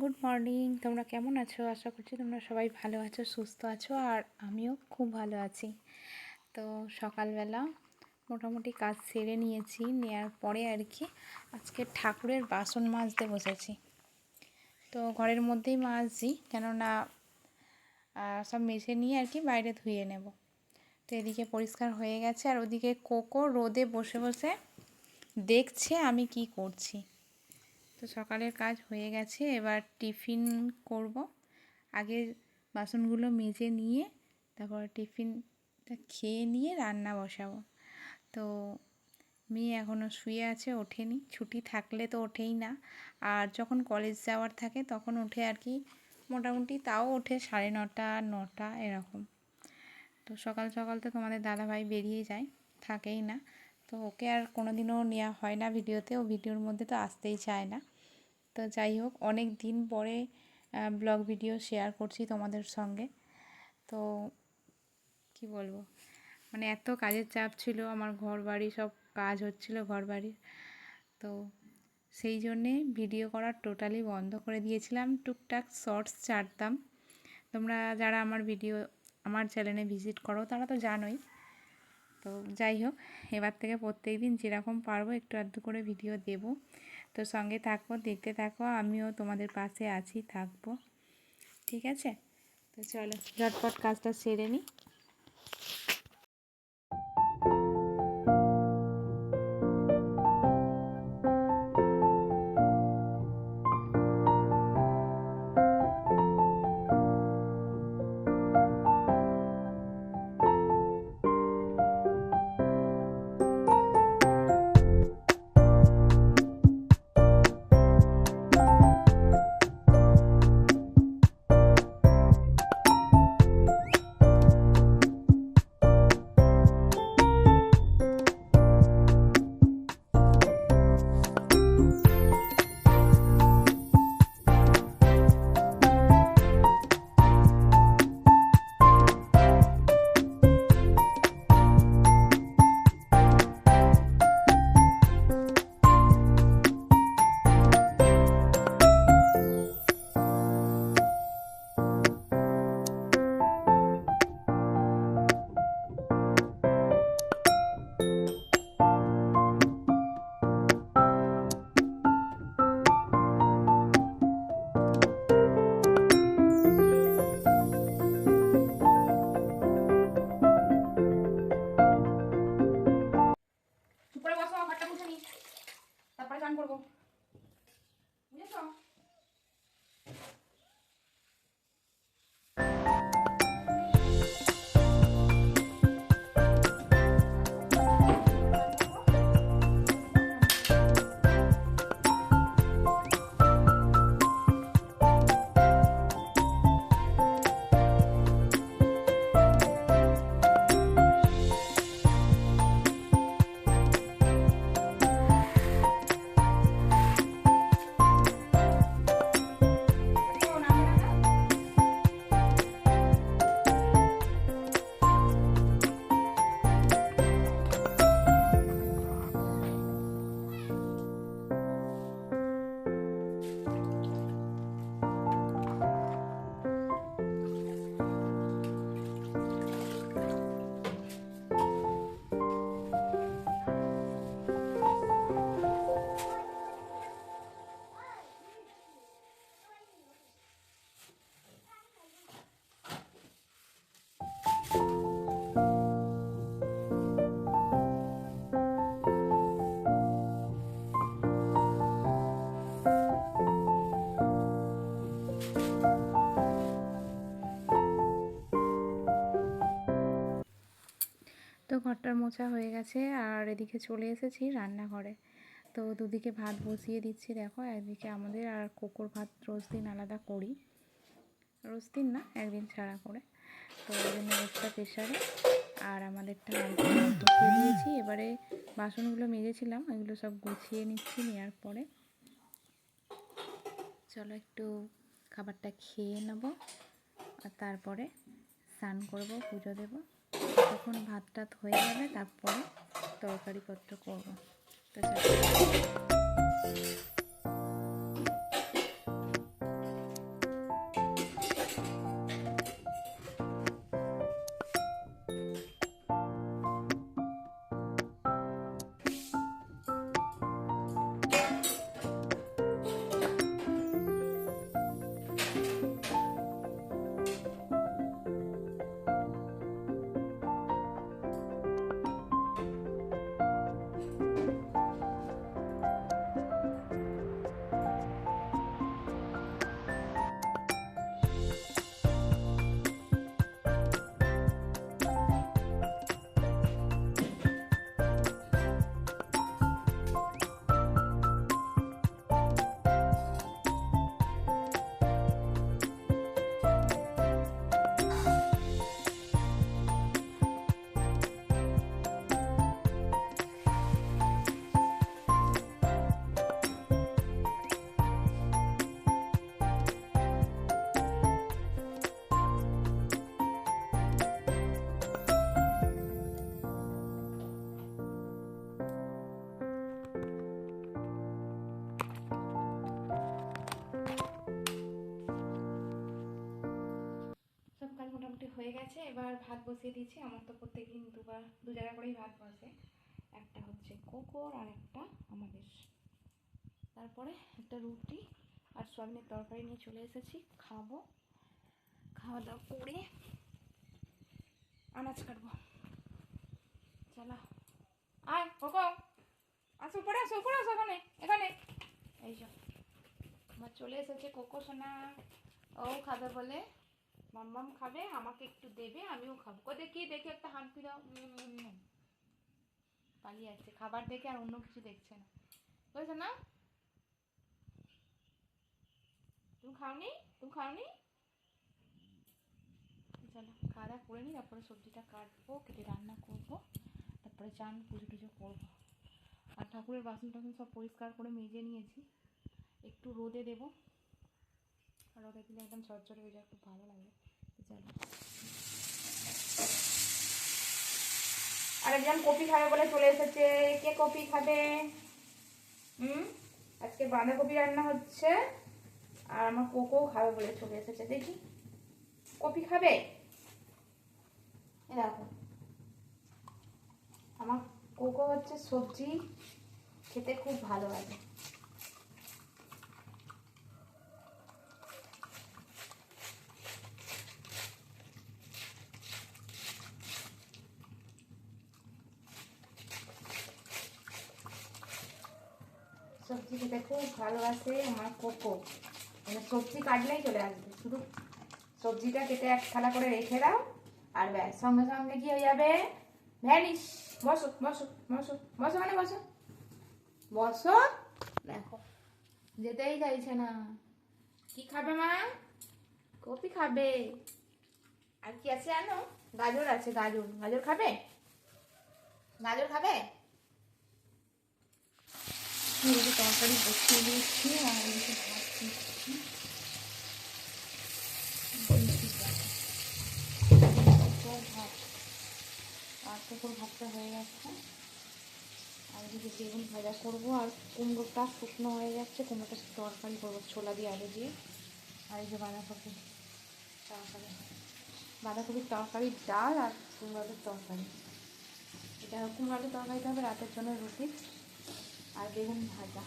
Good morning. তোমরা কেমন আছো? আশা করছি তোমরা সবাই ভালো আছো, সুস্থ আছো, আর আমিও খুব ভালো আছি। তো সকালবেলা মোটামুটি কাজ সেরে নিয়েছি, নেওয়ার পরে আর কি আজকে ঠাকুরের বাসন মাজতে বসেছি। তো ঘরের মধ্যেই মাজছি, কেননা সব মেজে নিয়ে আর কি বাইরে ধুয়ে নেব। তো এদিকে পরিষ্কার হয়ে গেছে, আর ওদিকে কোকো রোদে বসে বসে দেখছে আমি কি করছি। তো সকালের কাজ হয়ে গেছে, এবার টিফিন করব। আগে বাসনগুলো মেজে নিয়ে তারপর টিফিনটা খেয়ে নিয়ে রান্না বসাবো। তো মেয়ে এখনও শুয়ে আছে, ওঠেনি। ছুটি থাকলে তো ওঠেই না, আর যখন কলেজ যাওয়ার থাকে তখন ওঠে আর কি, মোটামুটি তাও ওঠে 9:30 9টা এরকম। তো সকাল সকাল তো তোমাদের দাদাভাই বেরিয়ে যায়, থাকেই না। তো ওকে আর কোনো দিনও নেওয়া হয় না ভিডিওতে, ও ভিডিওর মধ্যে তো আসতেই চায় না। তো যাই হোক, অনেক দিন পরে ব্লগ ভিডিও শেয়ার করছি তোমাদের সঙ্গে। তো কি বলবো, মানে এত কাজের চাপ ছিল, আমার ঘর বাড়ি সব কাজ হচ্ছিল ঘর বাড়ির। তো সেই জন্যে ভিডিও করা টোটালি বন্ধ করে দিয়েছিলাম, টুকটাক শর্টস ছাড়তাম। তোমরা যারা আমার চ্যানেলে ভিজিট করো তারা তো জানোই। তো যাই হোক, এবার থেকে প্রত্যেক দিন যেরকম পারবো একটু আধটু করে ভিডিও দেব। তো সঙ্গে থাকো, দেখতে থাকো, আমিও তোমাদের পাশে আছি, থাকবো, ঠিক আছে? তো চলো ঝটপট কাজটা সেরে নিই। উপরে বসো, ঘরটা মুছে নি, তারপরে চান করবো, বুঝেছো? তো ঘরটার মোছা হয়ে গেছে, আর এদিকে চলে এসেছি রান্নাঘরে। তো দুদিকে ভাত বসিয়ে দিচ্ছি, দেখো। একদিকে আমাদের আর কোকোর ভাত রোজ দিন আলাদা করি, রোজ দিন না, একদিন ছাড়া করে। তো ওই জন্য রোজটা প্রেশারে, আর আমাদেরটা বসিয়ে দিয়েছি। এবারে বাসনগুলো মেজেছিলাম, এগুলো সব গুছিয়ে নিচ্ছি, নেওয়ার পরে চলো একটু খাবারটা খেয়ে নেব, আর তারপরে স্নান করব, পুজো দেব। তখন ভাত টাত হয়ে যাবে, তারপরে তরকারিপত্র করবো। তো এবার ভাত বসিয়ে দিয়েছি। আমার তো প্রত্যেকদিন দু জায়গা করেই ভাত বসে, একটা হচ্ছে কোকোর আর একটা আমাদের। তারপরে একটা রুটি আর সয়াবিনের তরকারি নিয়ে চলে এসেছি, খাবো। খাওয়া দাওয়া করে আনাজ কাটবো। চলো আয় কোকো, আসো উপরে আসো, উপরে আসো, এখানে এখানে। এই যে আমার চলে এসেছে কোকো সোনা, ও খাবে বলে। মাম্মাম খাবে, আমাকে একটু দেবে, আমিও খাবো। কো দেখি দেখি একটা হাঁটপি দাও। পালিয়ে যাচ্ছে, খাবার দেখে আর অন্য কিছু দেখছে না, বুঝছো না? তুমি খাওনি, তুমি খাওনি? চলো খাওয়া দাওয়া করে নিই, তারপরে সবজিটা কাটবো, কেটে রান্না করবো, তারপরে চান পুজো টুজো করবো। আর ঠাকুরের বাসন টাসন সব পরিষ্কার করে মেজে নিয়েছি, একটু রোদে দেবো, রোদে দিলে একদম ঝরঝরে হয়ে যায়, খুব ভালো লাগে। চলো। আরেকজন কফি খাবে বলে চলে এসেছে। কে কফি খাবে? আজকে বাঁধাকপি রান্না হচ্ছে, আর আমার কোকো খাবে বলে চলে এসেছে। দেখি কফি খাবে? দেখো আমার কোকো হচ্ছে সবজি খেতে খুব ভালো লাগে। সবজি খেতে খুব ভালোবাসে আমার কোকো, মানে সবজি কাটলেই চলে আসবে, শুধু সবজিটা কেটে এক থালা করে রেখে দাও আর ব্যাস, সঙ্গে সঙ্গে কি হয়ে যাবে, ভ্যানিশ। বসো বসো বসো বসো, মানে বসো বসো। দেখো যেতেই চাইছে না। কি খাবে মা? কফি খাবে। আর কি আছে জানো? গাজর আছে, গাজর। গাজর খাবে? গাজর খাবে? তরকারি বসিয়ে দিয়েছি আর ভাত দিচ্ছি। ভাত আর তখন ভাতটা হয়ে গেছে, আর এদিকে বেগুন ভাজা করবো, আর কুমড়োটা শুকনো হয়ে যাচ্ছে, কুমড়োটা তরকারি করবো ছোলা দিয়ে আলু দিয়ে। আর এই যে বাঁধাকপি তরকারি, বাঁধাকপির তরকারি, ডাল আর কুমড়োর তরকারি। এটা কুমড়োর তরকারিটা হবে রাতের জন্য রুটি, আর বেগুন ভাজা।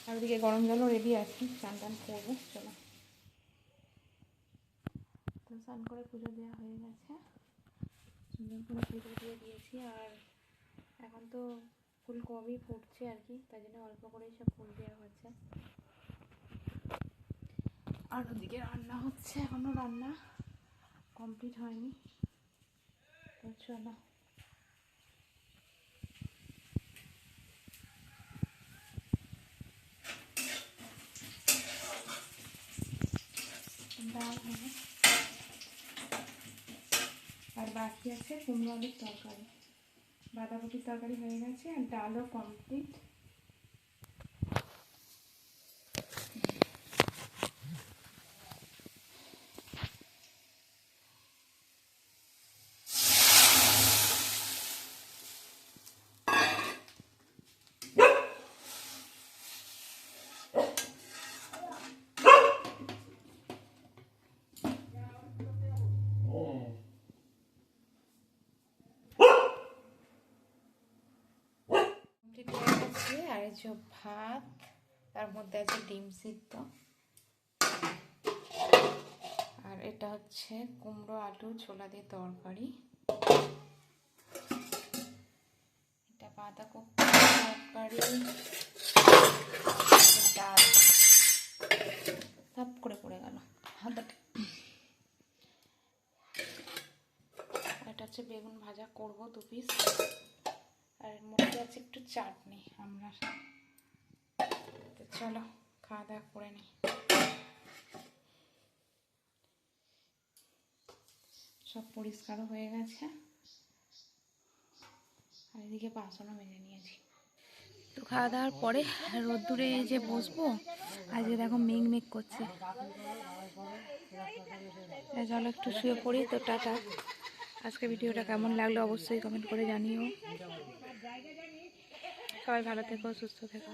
আর ওদিকে গরম জলও রেডি আছে, স্নান টান করবো। চলো। তো স্নান করে পুজো দেওয়া হয়ে গেছে, সুন্দর করে পুজো দিয়ে দিয়েছি। আর এখন তো ফুল কমই ফুটছে আর কি, তাই জন্য অল্প করেই সব ফুল দেওয়া হচ্ছে। আর ওদিকে রান্না হচ্ছে, এখনো রান্না কমপ্লিট হয়নি। তো চলো। ডাল হবে, আর বাকি আছে কুমড়ো আলুর তরকারি। বাঁধাকপির তরকারি হয়ে গেছে, আর ডালও কমপ্লিট। আর এই যে ভাত, তার মধ্যে আছে ডিম সিদ্ধ, আর এটা হচ্ছে কুমড়ো আলু ছোলা দিয়ে তরকারি, এটা বাঁধাকপি তরকারি, ডাল। সাপ করে পড়ে গেল হাতাটা। এটা হচ্ছে বেগুন ভাজা করবো 2 পিস, আর এর মধ্যে আছে একটু চাটনি আমরা। তো চলো খাওয়া দাওয়া করে নিই। সব পরিষ্কারও হয়ে গেছে, আর এদিকে বাসনও মেজে নিয়েছি। তো খাওয়া দাওয়ার পরে রোদ্দুরে যে বসবো, আজকে দেখো মেঘ মেঘ করছে। চলো একটু শুয়ে পড়ি। তো টাটা। আজকে ভিডিওটা কেমন লাগলো অবশ্যই কমেন্ট করে জানিও। সবাই ভালো থেকো, সুস্থ থেকো।